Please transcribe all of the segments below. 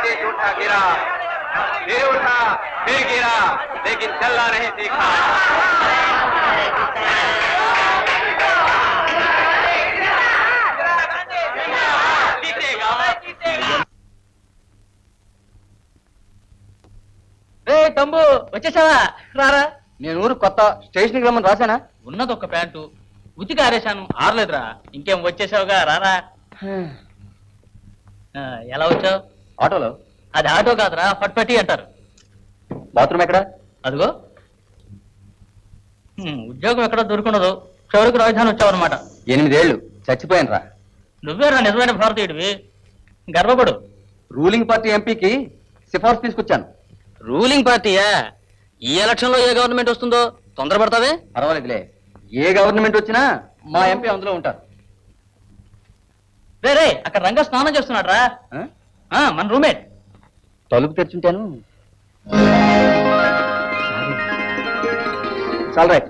तेज उठा गिरा, फिर उठा, फिर गिरा, लेकिन चलना नहीं सीखा। తమ్ము వచ్చేసావా? రారా. నేను ఊరు కొత్త, స్టేషన్కి రమ్మని రాశానా? ఉన్నది ఒక ప్యాంటు ఉతికి ఆరేశాను, ఆరలేదురా. ఇంకేం వచ్చేసావుగా, రారా. ఎలా వచ్చావు? ఆటోలో. అది ఆటో కాదురా, ఫట్పట్టి అంటారు. బాత్రూమ్ ఎక్కడ? అదిగో. ఉద్యోగం ఎక్కడ దొరుకున్నదో, చివరికి రాజధాని వచ్చావన్నమాట. 8 ఏళ్ళు చచ్చిపోయాను రా. నువ్వేరా నిజమైన భారతీయుడివి, గర్వపడు. రూలింగ్ పార్టీ ఎంపీకి సిఫార్సు తీసుకొచ్చాను. రూలింగ్ పార్టీయా? ఈ ఎలక్షన్ లో ఏ గవర్నమెంట్ వస్తుందో తొందరపడతావే? పర్వాలేదులే, ఏ గవర్నమెంట్ వచ్చినా మా ఎంపీ అందులో ఉంటారు. రే అక్కడ రంగా స్నానం చేస్తున్నాడు రా, మన రూమ్మేట్. తలుపు తెరుచుంటాను. చాలు రైట్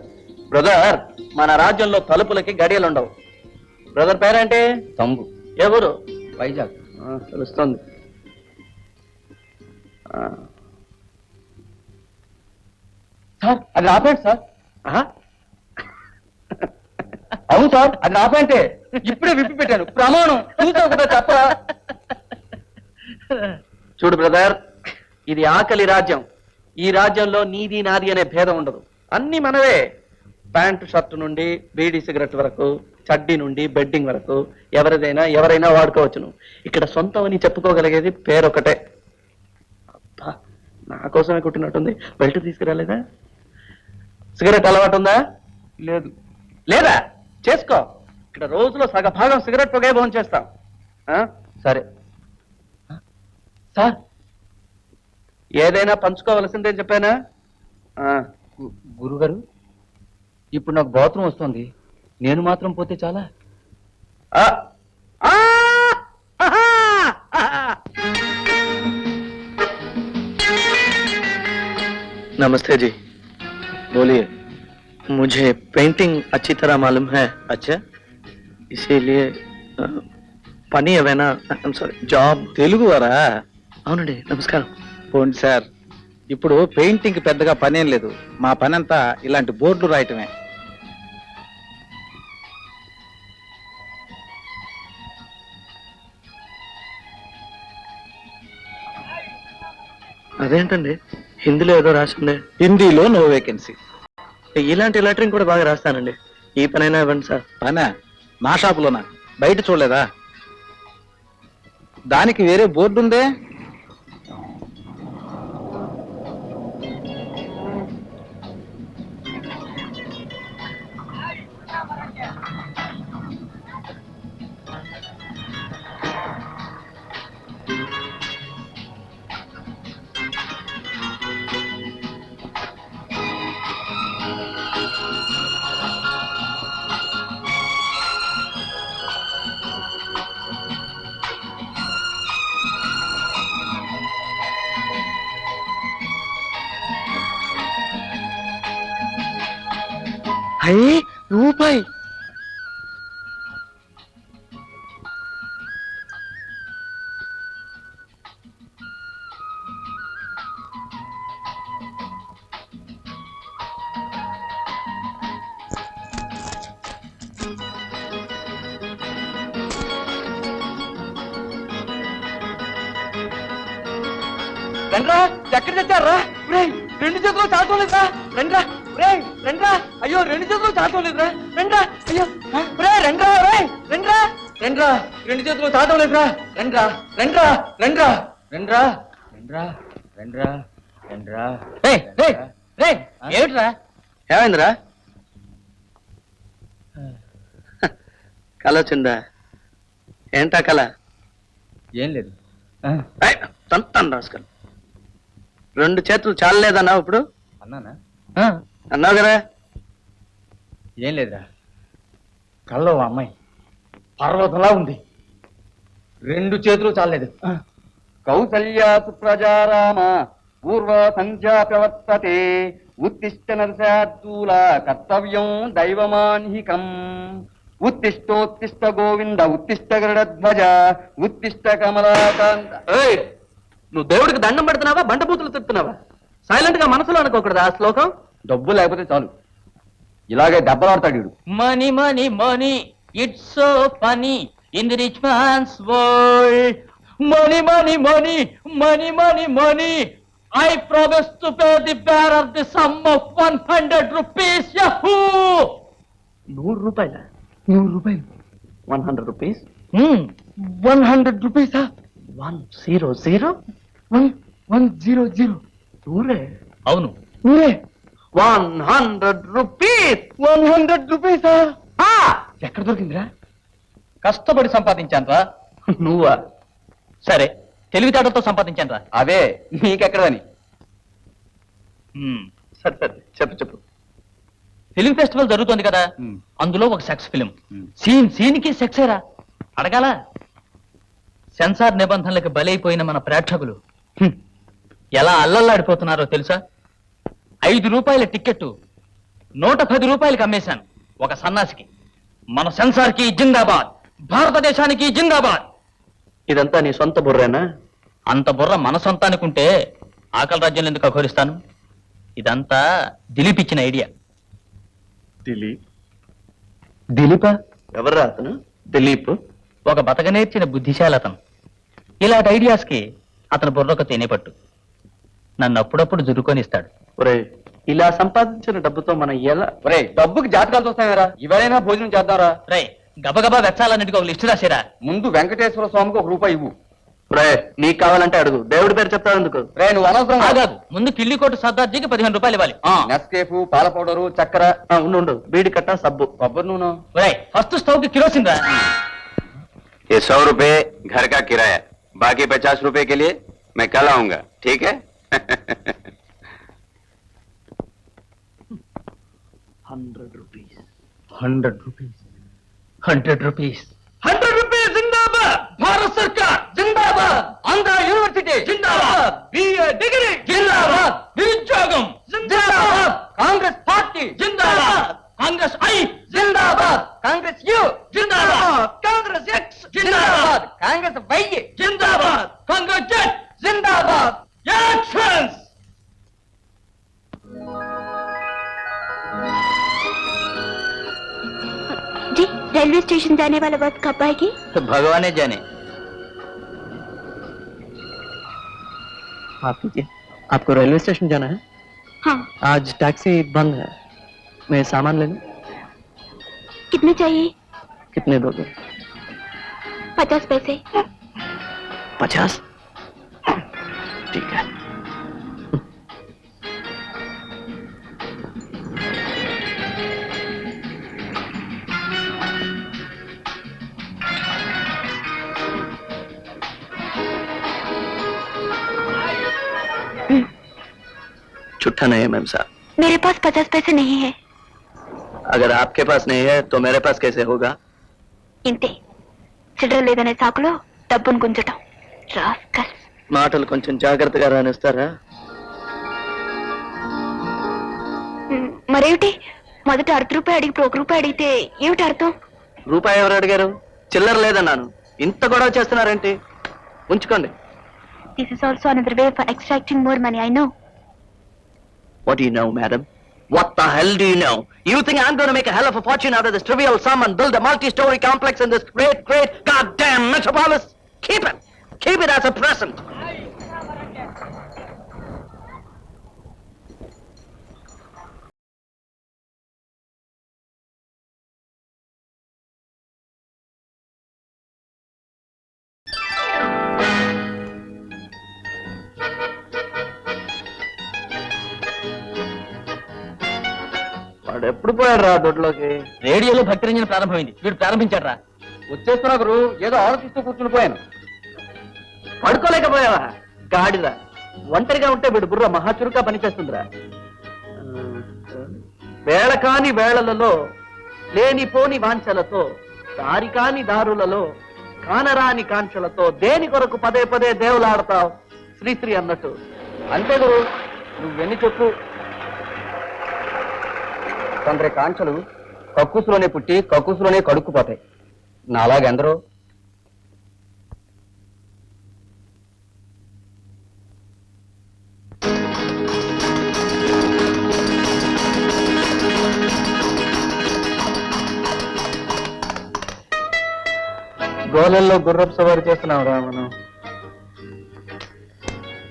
బ్రదర్, మన రాజ్యంలో తలుపులకి గడియలు ఉండవు. బ్రదర్ పేరేంటి? తంబు. ఎవరు? వైజాగ్. తెలుస్తుంది. సార్ అది నా ప్యాంట్ సార్. అవును సార్, అది నా ప్యాంటే. ఇప్పుడే విప్పి పెట్టాను, ప్రమాణం. చూసావు కదా, చెప్పరా? చూడు బ్రదర్, ఇది ఆకలి రాజ్యం. ఈ రాజ్యంలో నీది నాది అనే భేదం ఉండదు. అన్ని మనవే. ప్యాంటు షర్ట్ నుండి బీడీ సిగరెట్ వరకు, చడ్డీ నుండి బెడ్డింగ్ వరకు ఎవరైనా వాడుకోవచ్చును. ఇక్కడ సొంతం అని చెప్పుకోగలిగేది పేరొకటే. అబ్బా, నా కోసమే కుట్టినట్టుంది. బెల్ట్ తీసుకురాలేదా? సిగరెట్ అలవాటు ఉందా? లేదు. లేదా? చేసుకో. ఇక్కడ రోజులో సగభాగం సిగరెట్ పొగే భోజనం చేస్తాం. సరే సార్, ఏదైనా పంచుకోవలసిందే చెప్పానా? గురుగారు, ఇప్పుడు నాకు బాత్రూమ్ వస్తుంది, నేను మాత్రం పోతే చాలా? नमस्ते जी, बोलिए। मुझे पेंटिंग अच्छी तरह मालूम है। अच्छा, इसीलिए పని ఏమైనా? Sorry, job. తెలుగు వారా? అవునండి, నమస్కారం. పోండి సార్, ఇప్పుడు పెయింటింగ్ పెద్దగా పనేం లేదు. మా పని అంతా ఇలాంటి బోర్డులు రాయటమే. అదేంటండి, హిందీలో ఏదో రాసిందే. హిందీలో నో వేకెన్సీ. ఇలాంటి లెటరింగ్ కూడా బాగా రాస్తానండి. ఈ పనైనా ఇవ్వండి సార్. పనా? మా షాపులోనా? బయట చూడలేదా? దానికి వేరే బోర్డు ఉందే. రూపాయి. రండ్రా, ఎక్కడ తెచ్చారా? 2 చేతులు చాటం లేదురా. రండ్రా రండ్రా. అయ్యో, 2 చేతులు చాటం లేదురా. రండ్రా. అయ్యో రండ్రా. రండ్రా రండ్రా. 2 చేతులు చాటం లేదురా. రండ్రా రండ్రా రండ్రా రండ్రా రండ్రా రండ్రా రండ్రా. ఏమిట్రా? ఏమైందిరా? కళ వచ్చిందా? ఏంటా కళ? ఏం లేదు. తంతాను రాసుకొని. 2 చేతులు చాలలేదన్నావు ఇప్పుడు? అన్నానా? అన్నావు కదా. ఏం లేదురా, కళ్ళలో అమ్మాయి పర్వతంలా ఉంది. 2 చేతులు చాలేదు. కౌసల్యా సుప్రజారామ పూర్వ సంధ్యా ప్రవర్తతే ఉత్తిష్ట నరసార్దూల కర్తవ్యం దైవమాన్హికం. ఉత్తిష్టోత్తిష్ట గోవింద ఉత్తిష్ట గరుడధ్వజ ఉత్తిష్ట కమలాకాంత. నువ్వు దేవుడికి దండం పెడుతున్నావా బండబూతులు తిడుతున్నావా? సైలెంట్ గా మనసులో అనుకోకూడదు ఆ శ్లోకం. డబ్బు లేకపోతే చాలు, ఇలాగే దెబ్బలాడతాడు వీడు. Money money money it's so funny in the rich man's world. Money money money money money money I promise to pay the bearer the sum of 100 rupees. Yahoo! 100 రూపాయల 100 రూపీస్ 100 rupees. 100 100. ఊరే అవును, 100 రూపీస్ 100 rupees. ఎక్కడ దొరికిందిరా? కష్టపడి సంపాదించానురా. నువ్వా? సరే, తెలివితేటలతో సంపాదించానురా. అవే నీకెక్కడని. సరే సరే చెప్పు. ఫిలిం ఫెస్టివల్ జరుగుతోంది కదా, అందులో ఒక సెక్స్ ఫిలిం. సీన్ కి సెక్సేరా? అడగాల? సెన్సార్ నిబంధనలకు బలైపోయిన మన ప్రేక్షకులు ఎలా అల్లల్లాడిపోతున్నారో తెలుసా? 5 రూపాయల టిక్కెట్టు 110 రూపాయలకి అమ్మేశాను ఒక సన్నాసికి. మన సెన్సార్ కి జిందాబాద్, భారతదేశానికి జిందాబాద్. ఇదంతా నీ సొంత బుర్రేనా? అంత బుర్ర మన సొంతానికుంటే ఆకలి రాజ్యంలో ఎందుకు అఘోరిస్తాను? ఇదంతా దిలీప్ ఇచ్చిన ఐడియా. దిలీపా? ఎవరు అతను? దిలీప్ ఒక బతక నేర్చిన బుద్ధిశాలి అతను. ఇలాంటి ఐడియాస్ కి అతను బుర్రొక తేనెపట్టు. నన్ను అప్పుడప్పుడు జురుకొనిస్తాడు. ఒరే, ఇలా సంపాదించిన డబ్బుతో మనం ఎలా? ఒరే, డబ్బుకి జాతకాలు చూస్తామేరా, ఇవాళైనా భోజనం చేద్దాంరా. రే, గబగబా వెచ్చాలన్నిటికీ ఒక లిస్టు రాసేరా. ముందు వెంకటేశ్వర స్వామికి 1 రూపాయి ఇవ్వు. రే, నీకు కావాలంటే అడుగు, దేవుడి పేరు చెప్తావు ఎందుకు? రే, నువ్వు అనవసరం ఆగాదు, ముందు కిల్లికోట సర్దార్జీకి 15 రూపాయలు ఇవ్వాలి. నెస్కేఫ్, పాల పౌడరు, చక్కెర, ఉండు, బీడి కట్ట, సబ్బు, కొబ్బరి నూనె. ఫస్ట్ స్టవ్ కి కిరోసిన్ రా. ये 100 रुपए घर का किराया, बाकी 50 रुपए के लिए मैं कल आऊंगा, ठीक है? 100 రూపీస్ 100 రూపీస్ 100 రూపీస్ 100 రూపీస్. జిందాబాద్ భారత్ సర్కార్, జిందాబాద్ ఆంధ్ర యూనివర్సిటీ, జిందాబాద్ బిఏ డిగ్రీ, జిందాబాద్ నిరుద్యోగం, జిందాబాద్ కాంగ్రెస్ పార్టీ, జిందాబాద్ కాంగ్రెస్ ఐ, జిందాబాద్ కాంగ్రెస్ యు, జిందాబాద్ కాంగ్రెస్ ఎక్స్, జిందాబాద్ కాంగ్రెస్ వై, జిందాబాద్ కాంగ్రెస్ జెడ్, జిందాబాద్ యాక్షన్స్. जी, रेलवे स्टेशन जाने वाला बस कब आएगी? भगवान जाने. आप लीजिए, आपको रेलवे स्टेशन जाना है? हाँ. आज टैक्सी बंद है, मैं सामान ले लूं? कितने चाहिए? कितने दोगे? 50 पैसे. 50? ठीक है. छुट्टा नहीं है मैम साहब. मेरे पास 50 पैसे नहीं है. अगर आपके पास नहीं है तो मेरे पास कैसे होगा? ఇంతే, చిల్లర లేదనే సాకులో డబ్బును గుంజటం. రాస్కల్. మాటలు కొంచెం జాగ్రత్తగా రానిస్తారా? మరేమిటి, మొదట 1/2 రూపాయి అడిగి 1 రూపాయి అడిగితే ఏమిటి అర్థం? రూపాయి ఎవరు అడిగారు? చిల్లర లేదన్నాను. ఇంత గొడవ చేస్తున్నారేంటి? ఉంచుకోండి. This is also another way for extracting more money, I know. What do you know, madam? What the hell do you know? You think I'm going to make a hell of a fortune out of this trivial sum and build a multi-story complex in this great goddamn metropolis? Keep it! Keep it as a present! వాడు ఎప్పుడు పోయాడు రా దొడ్లోకి? రేడియోలో భక్తి రంజన ప్రారంభమైంది, వీడు ప్రారంభించాడు రా. వచ్చేస్తున్నా గురు, ఏదో ఆలోచిస్తూ కూర్చుని పోయాను. పడుకోలేకపోయావా గాడిద? ఒంటరిగా ఉంటే వీడు బుర్ర మహాచురుగా పనిచేస్తుందిరా. వేళ కాని వేళలలో, లేనిపోని వాంఛలతో, దారి కాని దారులలో, కానరాని కాంక్షలతో దేని కొరకు పదే పదే దేవులాడతావు శ్రీశ్రీ అన్నట్టు. అంతే గురు, నువ్వెన్ని చెప్పు. కొందరి కాంక్షలు కక్కుసులోనే పుట్టి కక్కుసులోనే కడుక్కుపోతాయి. నాలాగెందరో. గోలల్లో గుర్రపు సవారి చేస్తున్నాం రా మనం.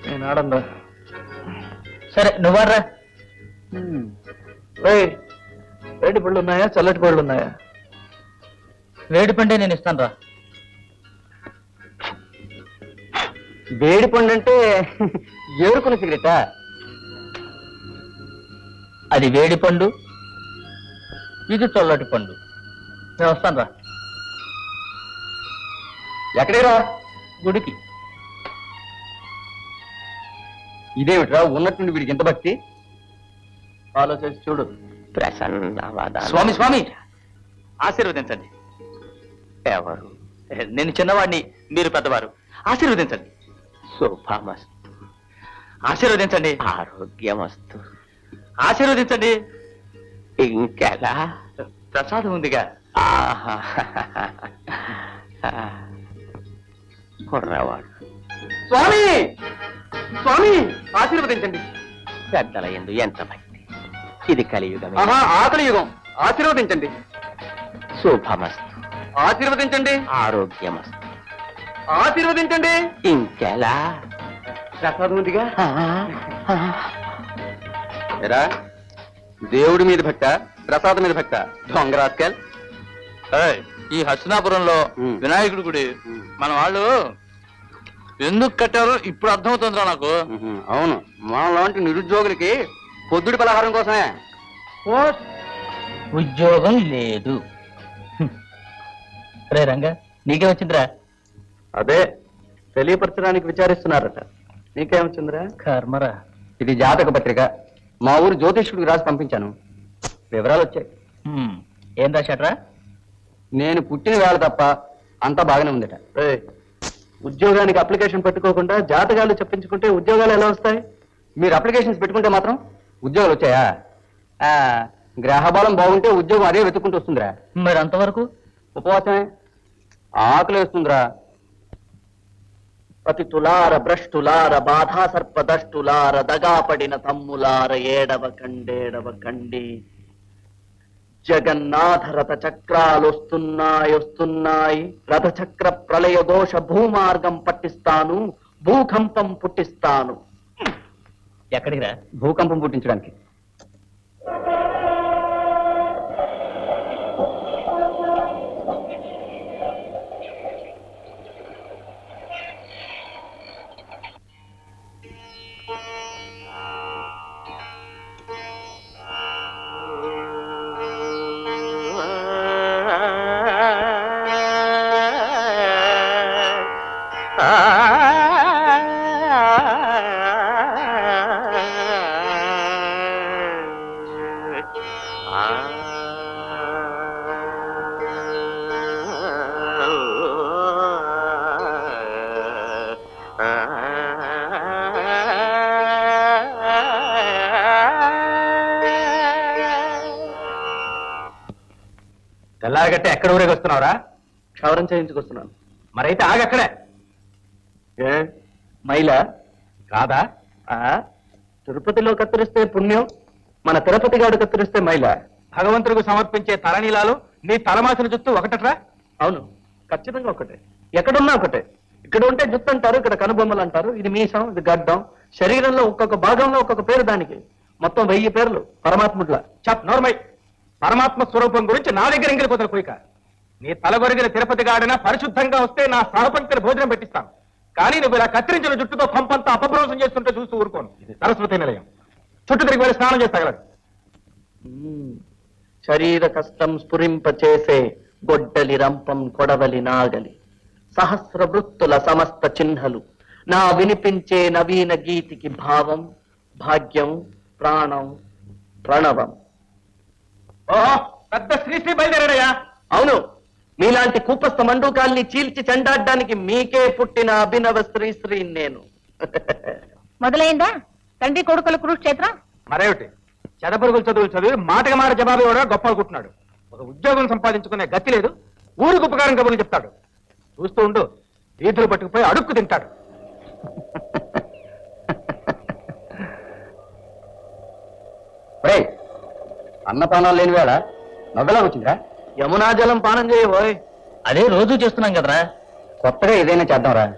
నేను ఆడందా. సరే నువ్వారా. వేడి పళ్ళు ఉన్నాయా, చల్లటి పళ్ళు ఉన్నాయా? వేడి పండే నేను ఇస్తాను రా. వేడి పండు అంటే ఏరుకున్న సిగరెటా? అది వేడి పండు, ఇది చల్లటి పండు. నేను వస్తాను రా. ఎక్కడేరా? గుడికి. ఇదేమిట్రా ఉన్నట్టుండి వీడికి ఎంత భక్తి? ఆలోచించి చూడు. స్వామి స్వామి ఆశీర్వదించండి. ఎవరు? నేను చిన్నవాడిని, మీరు పెద్దవారు. ఆశీర్వదించండి. శుభమస్తు. ఆశీర్వదించండి. ఆరోగ్యమస్తు. ఆశీర్వదించండి. ఇంకెలా? ప్రసాదం ఉందిగా. ఆహా. కుర్రవాడు. స్వామి స్వామి ఆశీర్వదించండి. పెద్దల యందు ఎంత భక్తి. ఇది కలియుగమే. ఆకలి యుగం. ఆశీర్వదించండి. శుభమస్తు. ఆశీర్వదించండి. ఆరోగ్యమస్తు. ఆశీర్వదించండి. ఇంకెలా? ప్రసాదం ఉందిగా. ఎరా, దేవుడి మీద భక్త, ప్రసాదం మీద భక్త, దొంగ రాస్కెల్. ఈ హస్తినాపురంలో వినాయకుడి గుడి మన వాళ్ళు ఎందుకు కట్టారో ఇప్పుడు అర్థమవుతుందిరా నాకు. అవును, మనలాంటి నిరుద్యోగులకి పొద్దుడి పలహారం కోసమే. ఉద్యోగం లేదు. రే రంగా, నీకే వచ్చిందిరా. అదే తెలియపరచడానికి విచారిస్తున్నారట. నీకేమొచ్చిందిరా? కర్మరా. ఇది జాతక పత్రిక. మా ఊరు జ్యోతిష్కుడికి రాసి పంపించాను. వివరాలు వచ్చాయి. ఏం రాశాడ్రా? నేను పుట్టిన వేళ తప్ప అంతా బాగానే ఉందట. ఉద్యోగానికి అప్లికేషన్ పెట్టుకోకుండా జాతకాలు చెప్పించుకుంటే ఉద్యోగాలు ఎలా వస్తాయి? మీరు అప్లికేషన్స్ పెట్టుకుంటే మాత్రం ఉద్యోగాలు వచ్చాయా? గ్రహబలం బాగుంటే ఉద్యోగం అదే వెతుక్కుంటూ వస్తుందిరా. మరి అంతవరకు ఉపవాసమే. ఆకలి వేస్తుందిరా. పతితులార భ్రష్టులార బాధా సర్పదష్టులార దగాపడిన తమ్ములార ఏడవ కండి. జగన్నాథ రథ చక్రాలొస్తున్నాయి. రథచక్ర ప్రళయ దోష భూమార్గం పట్టిస్తాను, భూకంపం పుట్టిస్తాను. ఎక్కడికి రా? భూకంపం పుట్టించడానికి. తెల్లారగట్టే ఎక్కడ ఊరేగి వస్తున్నావురా? క్షవరం చేయించుకొస్తున్నాను. మరైతే ఆగక్కడే. ఏ మైలా కాదా? తిరుపతిలో కత్తిరిస్తే పుణ్యం, మన తిరుపతి గాడు కత్తిరిస్తే మైలా. భగవంతుడికి సమర్పించే తలనీలాలు నీ తలమాసిన జుత్తు ఒకటట్రా? అవును, ఖచ్చితంగా ఒకటే. ఎక్కడున్నా ఒకటే. ఇక్కడ ఉంటే జుత్తు అంటారు, ఇక్కడ కనుబొమ్మలు అంటారు. ఇది మీసం, ఇది గడ్డం. శరీరంలో ఒక్కొక్క భాగంలో ఒక్కొక్క పేరు దానికి. మొత్తం 1000 పేర్లు పరమాత్ముడ్లా. చప్ నోర్మై. పరమాత్మ స్వరూపం గురించి నా దగ్గర ఇంగిలి కుదర కోయిక. నీ తలగొరిగిన తిరుపతి గాడిన పరిశుద్ధంగా వస్తే నా సహపంక్తిని భోజనం పెట్టిస్తాను. కానీ నువ్వు ఇలా కత్తిరించిన జుట్టుతో పంపంతా అపభ్రంశం చేస్తుంటే చూస్తూ ఊరుకోను. ఇది సరస్వతి నిలయం. చుట్టూ తిరిగి వెళ్ళి స్నానం చేస్తాగలరు. శరీర కష్టం స్ఫురింపచేసే గొడ్డలి రంపం కొడవలి నాగలి. సహస్ర వృత్తుల సమస్త చిహ్నలు. నా వినిపించే నవీన గీతికి భావం, భాగ్యం, ప్రాణం, ప్రణవం. ఓహో, పెద్ద శ్రీశ్రీ బయలుదేరాడయ్యా. అవును, మీలాంటి కూపస్థ మండూకాల్ని చీల్చి చెండాడడానికి మీకే పుట్టిన అభినవ శ్రీశ్రీ నేను. మొదలైందా తండ్రి కొడుకుల కురుక్షేత్రం? మరేమిటి, చెదపురుగులు చదువులు చదివి మాటకి మాట జవాబు కూడా గొప్ప అనుకుంటున్నాడు. ఒక ఉద్యోగం సంపాదించుకునే గతి లేదు. ఊరికి ఉపకారం కబుర్లు చెప్తాడు. చూస్తూ ఉండు, వీధులు పట్టుకుపోయి అడుక్కు తింటాడు. అన్నపానాలు లేని వేళ నవ్వలా వచ్చిందిరా. యమునా జలం పానం చేయబోయ్. అదే రోజు చేస్తున్నాం కదరా. కొత్తగా ఏదైనా చేద్దాంరా.